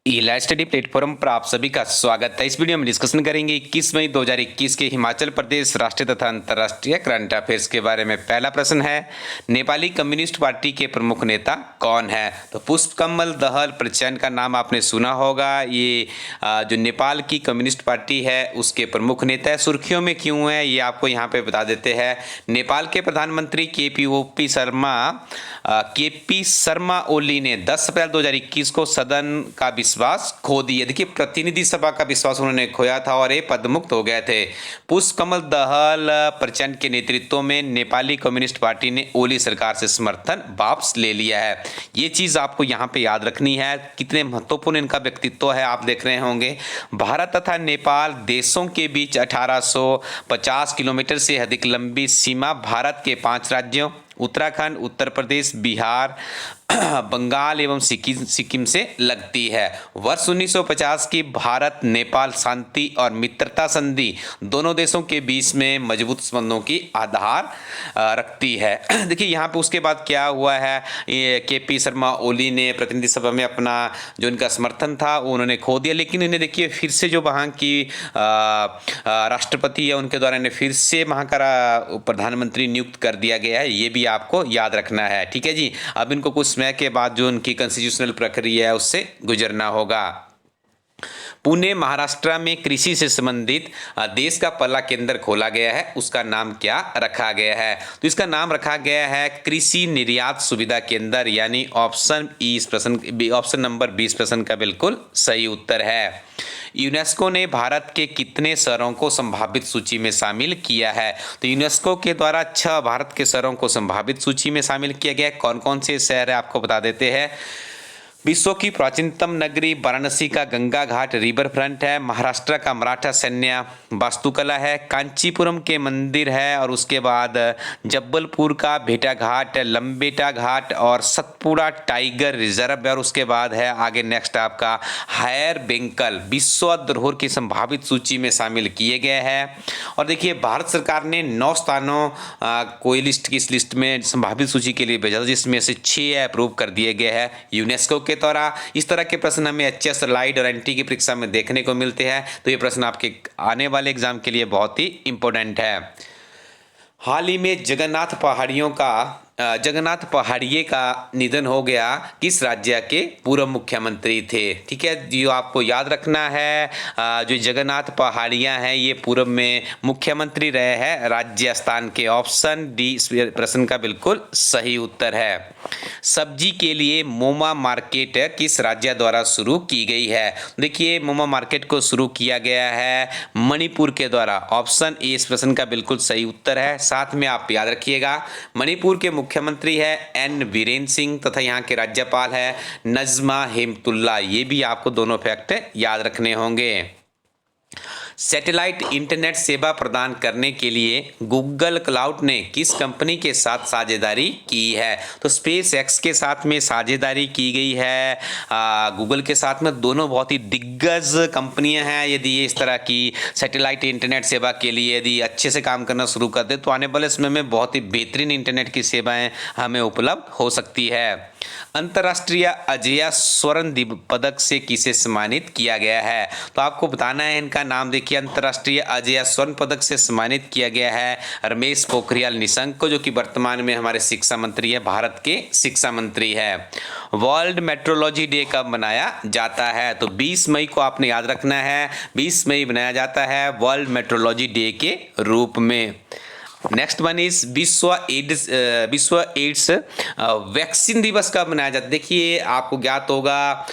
ई live study platform पर आप सभी का स्वागत है। इस वीडियो में डिस्कशन करेंगे 21 मई 2021 के हिमाचल प्रदेश राष्ट्रीय तथा अंतर्राष्ट्रीय करंट अफेयर्स के बारे में। पहला प्रश्न है, नेपाली कम्युनिस्ट पार्टी के प्रमुख नेता कौन है? तो पुष्पकमल दहल प्रचंड का नाम आपने सुना होगा। ये जो नेपाल की कम्युनिस्ट पार्टी है उसके प्रमुख नेता है। सुर्खियों में क्यों है ये आपको यहाँ पे बता देते हैं। नेपाल के प्रधानमंत्री केपी शर्मा ओली ने 10 अप्रैल 2021 को सदन का विश्वास खो दिया। देखिए, प्रतिनिधि सभा का विश्वास उन्होंने खोया था और ये पदमुक्त हो गए थे। पुष्पकमल दहल प्रचंड के नेतृत्व में नेपाली कम्युनिस्ट पार्टी ने ओली सरकार से समर्थन वापस ले लिया है। ये चीज आपको यहाँ पे याद रखनी है, कितने महत्वपूर्ण इनका व्यक्तित्व है। आप देख रहे होंगे भारत तथा नेपाल देशों के बीच 1850 किलोमीटर से अधिक लंबी सीमा भारत के 5 राज्यों उत्तराखंड, उत्तर प्रदेश, बिहार, बंगाल एवं सिक्किम से लगती है। वर्ष 1950 की भारत नेपाल शांति और मित्रता संधि दोनों देशों के बीच में मजबूत संबंधों की आधार रखती है। देखिए यहाँ पे उसके बाद क्या हुआ है, ये केपी शर्मा ओली ने प्रतिनिधि सभा में अपना जो इनका समर्थन था वो उन्होंने खो दिया। लेकिन इन्हें देखिए फिर से जो वहाँ की राष्ट्रपति है उनके द्वारा इन्हें फिर से वहाँ का प्रधानमंत्री नियुक्त कर दिया गया है। ये भी आपको याद रखना है, ठीक है जी। अब इनको कुछ समय के बाद जो उनकी कॉन्स्टिट्यूशनल प्रक्रिया है उससे गुजरना होगा। पुणे महाराष्ट्र में कृषि से संबंधित देश का पहला केंद्र खोला गया है, उसका नाम क्या रखा गया है? तो इसका नाम रखा गया है कृषि निर्यात सुविधा केंद्र, यानी ऑप्शन नंबर 20 प्रश्न का बिल्कुल सही उत्तर है। यूनेस्को ने भारत के कितने शहरों को संभावित सूची में शामिल किया है? तो यूनेस्को के द्वारा 6 भारत के शहरों को संभावित सूची में शामिल किया गया है। कौन कौन से शहर है आपको बता देते हैं। विश्व की प्राचीनतम नगरी वाराणसी का गंगा घाट रिवर फ्रंट है। महाराष्ट्र का मराठा सैन्य वास्तुकला है। कांचीपुरम के मंदिर है और उसके बाद जबलपुर का भेटा घाट, लंबेटा घाट और सतपुड़ा टाइगर रिजर्व है। और उसके बाद है आगे नेक्स्ट आपका हायर बेंकल विश्व धरोहर की संभावित सूची में शामिल किए गए हैं। और देखिए भारत सरकार ने 9 स्थानों को इस लिस्ट में संभावित सूची के लिए भेजा था, जिसमें से 6 अप्रूव कर दिए गए हैं यूनेस्को के द्वारा। इस तरह के प्रश्न हमें एचएस लाइड और एनटी की परीक्षा में देखने को मिलते हैं, तो ये प्रश्न आपके आने वाले एग्जाम के लिए बहुत ही इंपॉर्टेंट है। हाल ही में जगन्नाथ पहाड़िये का निधन हो गया, किस राज्य के पूर्व मुख्यमंत्री थे? ठीक है, जो आपको याद रखना है, जो जगन्नाथ पहाड़िया हैं ये पूर्व में मुख्यमंत्री रहे हैं राजस्थान के। ऑप्शन डी इस प्रश्न का बिल्कुल सही उत्तर है। सब्जी के लिए मोमा मार्केट किस राज्य द्वारा शुरू की गई है? देखिए मोमा मार्केट को शुरू किया गया है मणिपुर के द्वारा। ऑप्शन ए इस प्रश्न का बिल्कुल सही उत्तर है। साथ में आप याद रखिएगा मणिपुर के मुख्यमंत्री है एन बीरेन सिंह तथा यहाँ के राज्यपाल है नजमा हेमतुल्ला। ये भी आपको दोनों फैक्ट याद रखने होंगे। सैटेलाइट इंटरनेट सेवा प्रदान करने के लिए गूगल क्लाउड ने किस कंपनी के साथ साझेदारी की है? तो स्पेस एक्स के साथ में साझेदारी की गई है गूगल के साथ में। दोनों बहुत ही दिग्गज कंपनियां हैं। यदि ये इस तरह की सैटेलाइट इंटरनेट सेवा के लिए यदि अच्छे से काम करना शुरू कर दे तो आने वाले समय में बहुत ही बेहतरीन इंटरनेट की सेवाएं हमें उपलब्ध हो सकती है। अंतर्राष्ट्रीय अजय स्वर्ण पदक से किसे सम्मानित किया गया है? तो आपको बताना है इनका नाम। देखिए अंतर्राष्ट्रीय अजय स्वर्ण पदक से सम्मानित किया गया है रमेश पोखरियाल निशंक को, जो कि वर्तमान में हमारे शिक्षा मंत्री है, भारत के शिक्षा मंत्री है। वर्ल्ड मेट्रोलॉजी डे कब मनाया जाता है? तो 20 मई को आपने याद रखना है। 20 मई मनाया जाता है वर्ल्ड मेट्रोलॉजी डे के रूप में। नेक्स्ट वन इज विश्व एड्स वैक्सीन दिवस कब मनाया जाता है? देखिए आपको ज्ञात होगा,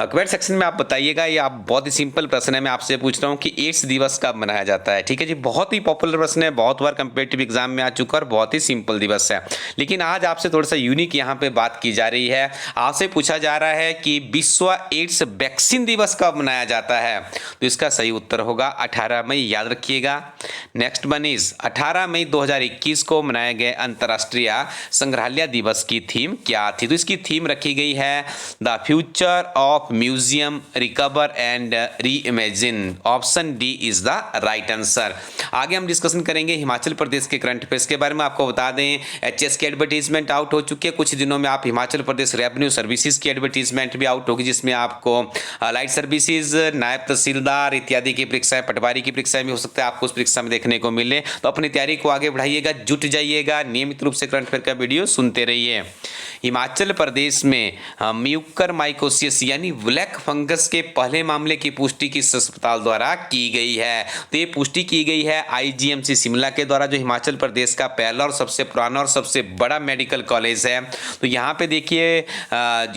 कमेंट सेक्शन में आप बताइएगा। ये आप बहुत ही सिंपल प्रश्न है, मैं आपसे पूछ रहा हूँ कि एड्स दिवस कब मनाया जाता है? ठीक है जी, बहुत ही पॉपुलर प्रश्न है, बहुत बार कंपेटिटिव एग्जाम में आ चुका और बहुत ही सिंपल दिवस है। लेकिन आज आपसे थोड़ा सा यूनिक यहाँ पे बात की जा रही है। आपसे पूछा जा रहा है कि विश्व एड्स वैक्सीन दिवस कब मनाया जाता है? तो इसका सही उत्तर होगा 18 मई, याद रखिएगा। नेक्स्ट वन इज 18 18 मई 2021 को मनाए गए अंतर्राष्ट्रीय संग्रहालय दिवस की थीम क्या थी? तो इसकी थीम रखी गई है the future of museum recover and reimagine. Option D is the right answer. आगे हम डिस्कशन करेंगे हिमाचल प्रदेश के करंट अफेयर्स के बारे में। आपको बता दें एचएस की एडवर्टीजमेंट आउट हो चुकी है। कुछ दिनों में आप हिमाचल प्रदेश रेवेन्यू सर्विसेज की एडवर्टीजमेंट भी आउट होगी, जिसमें आपको लाइट सर्विसेज, नायब तहसीलदार इत्यादि की परीक्षाएं, पटवारी की परीक्षाएं भी हो सकता है आपको उस परीक्षा में देखने को मिले। तो अपनी तैयारी को आगे बढ़ाइएगा, जुट जाइएगा, नियमित रूप से करंट अफेयर का वीडियो सुनते रहिए। हिमाचल प्रदेश में म्यूकरमाइकोसिस यानी ब्लैक फंगस के पहले मामले की पुष्टि किस अस्पताल द्वारा की गई है? तो ये पुष्टि की गई है आईजीएमसी शिमला के द्वारा, जो हिमाचल प्रदेश का पहला और सबसे पुराना और सबसे बड़ा मेडिकल कॉलेज है। तो यहाँ पे देखिए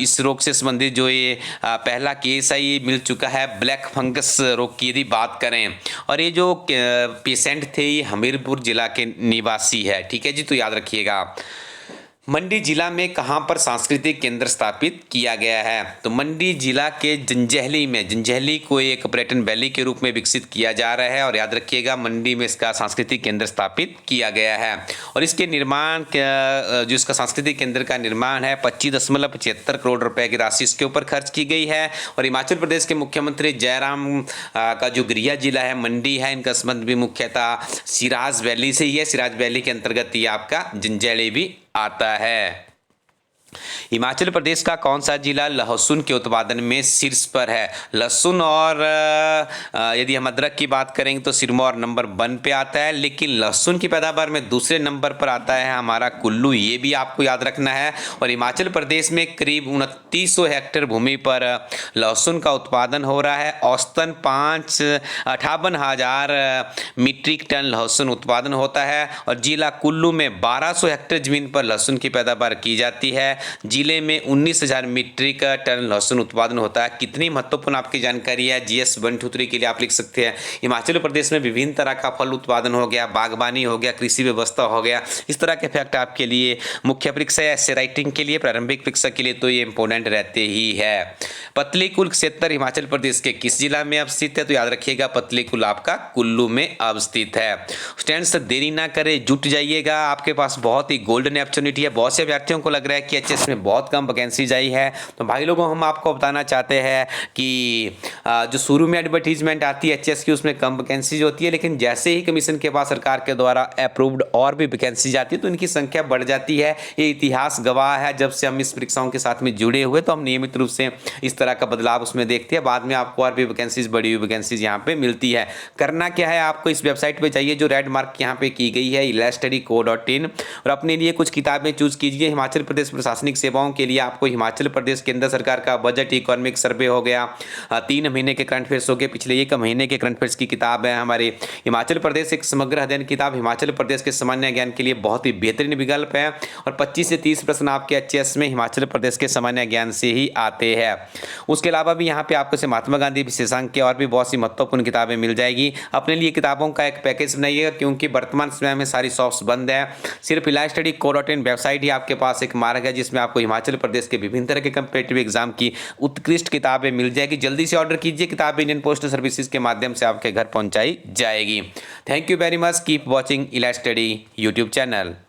इस रोग से संबंधित जो ये पहला केस है ये मिल चुका है, ब्लैक फंगस रोग की यदि बात करें। और ये जो पेशेंट थे ये हमीरपुर जिला के निवासी है। ठीक है जी, तो याद रखिएगा। मंडी जिला में कहां पर सांस्कृतिक केंद्र स्थापित किया गया है? तो मंडी जिला के जंजैहली में, जंजैहली को एक पर्यटन वैली के रूप में विकसित किया जा रहा है। और याद रखिएगा मंडी में इसका सांस्कृतिक केंद्र स्थापित किया गया है। और इसके निर्माण जो इसका सांस्कृतिक केंद्र का निर्माण है 25.75 करोड़ रुपए की राशि इसके ऊपर खर्च की गई है। और हिमाचल प्रदेश के मुख्यमंत्री जयराम का जो गृह जिला है मंडी है, इनका संबंध भी मुख्यतः सिराज वैली से ही है। सिराज वैली के अंतर्गत ये आपका जंजैहली भी आता है। हिमाचल प्रदेश का कौन सा जिला लहसुन के उत्पादन में शीर्ष पर है? लहसुन और यदि हम अदरक की बात करेंगे तो सिरमौर नंबर 1 पे आता है, लेकिन लहसुन की पैदावार में दूसरे नंबर पर आता है हमारा कुल्लू। ये भी आपको याद रखना है। और हिमाचल प्रदेश में करीब 2900 हेक्टेयर भूमि पर लहसुन का उत्पादन हो रहा है। औसतन 58,000 मीट्रिक टन लहसुन उत्पादन होता है। और जिला कुल्लू में 1200 हेक्टेयर जमीन पर लहसुन की पैदावार की जाती है। जिले में 19,000 मीट्रिक टन लहसुन उत्पादन होता है। कितनी महत्वपूर्ण आपकी जानकारी है, जीएस 123 के लिए आप लिख सकते हैं। हिमाचल प्रदेश में विभिन्न तरह का फल उत्पादन हो गया, बागवानी हो गया, कृषि व्यवस्था हो गया, इस तरह के फैक्ट आपके लिए मुख्य परीक्षा या ऐसे राइटिंग के लिए, प्रारंभिक परीक्षा के लिए तो ये इंपॉर्टेंट रहते ही है। पतलीकुल क्षेत्र हिमाचल प्रदेश के किस जिला में अवस्थित है? तो याद रखिएगा पतलीकुल आपका कुल्लू में अवस्थित है। स्टूडेंट्स देरी ना करें, जुट जाइएगा, आपके पास बहुत ही गोल्डन अपॉर्चुनिटी है। बहुत से अभ्यर्थियों को लग रहा है कि एचएस में बहुत कम वैकेंसीज आई है। तो भाई लोगों हम आपको बताना चाहते हैं कि जो शुरू में एडवर्टीजमेंट आती है एचएस की उसमें कम वैकेंसीज होती है, लेकिन जैसे ही कमीशन के पास सरकार के द्वारा अप्रूव्ड और भी वैकेंसीज आती है तो इनकी संख्या बढ़ जाती है। ये इतिहास गवाह है। जब से हम इस परीक्षाओं के साथ में जुड़े हुए तो हम नियमित रूप से इस तरह का बदलाव उसमें देखते हैं। बाद में आपको और भी वैकेंसीज, बड़ी हुई वैकेंसीज यहाँ पे मिलती है। करना क्या है, आपको इस वेबसाइट पे जाइए जो रेड मार्क यहाँ पे की गई है elaststudy.co.in, और अपने लिए कुछ किताबें चूज कीजिए। हिमाचल प्रदेश प्रशासनिक सेवाओं के लिए आपको हिमाचल प्रदेश केंद्र सरकार का बजट इकोनॉमिक सर्वे हो गया, 3 महीने के करंट अफेयर्स हो गए, पिछले 1 महीने के करंट अफेयर्स की किताब है हमारी हिमाचल प्रदेश एक समग्र अध्ययन किताब। हिमाचल प्रदेश के सामान्य ज्ञान के लिए बहुत ही बेहतरीन विकल्प है। और 25 से 30 प्रश्न आपके एचएस में हिमाचल प्रदेश के सामान्य ज्ञान से ही आते हैं। उसके अलावा भी यहाँ पे आपको से महात्मा गांधी विशेषांक के और भी बहुत सी महत्वपूर्ण किताबें मिल जाएगी। अपने लिए किताबों का एक पैकेज बनाइएगा, क्योंकि वर्तमान समय में सारी शॉप्स बंद है। सिर्फ elaststudy.co.in वेबसाइट ही आपके पास एक मार्ग है जिसमें आपको हिमाचल प्रदेश के विभिन्न तरह के कंपीटिटिव एग्जाम की उत्कृष्ट किताबें मिल जाएगी। जल्दी से ऑर्डर कीजिए, किताबें इंडियन पोस्टल सर्विसेज के माध्यम से आपके घर पहुंचाई जाएगी। Thank you very much, keep watching elaststudy YouTube channel.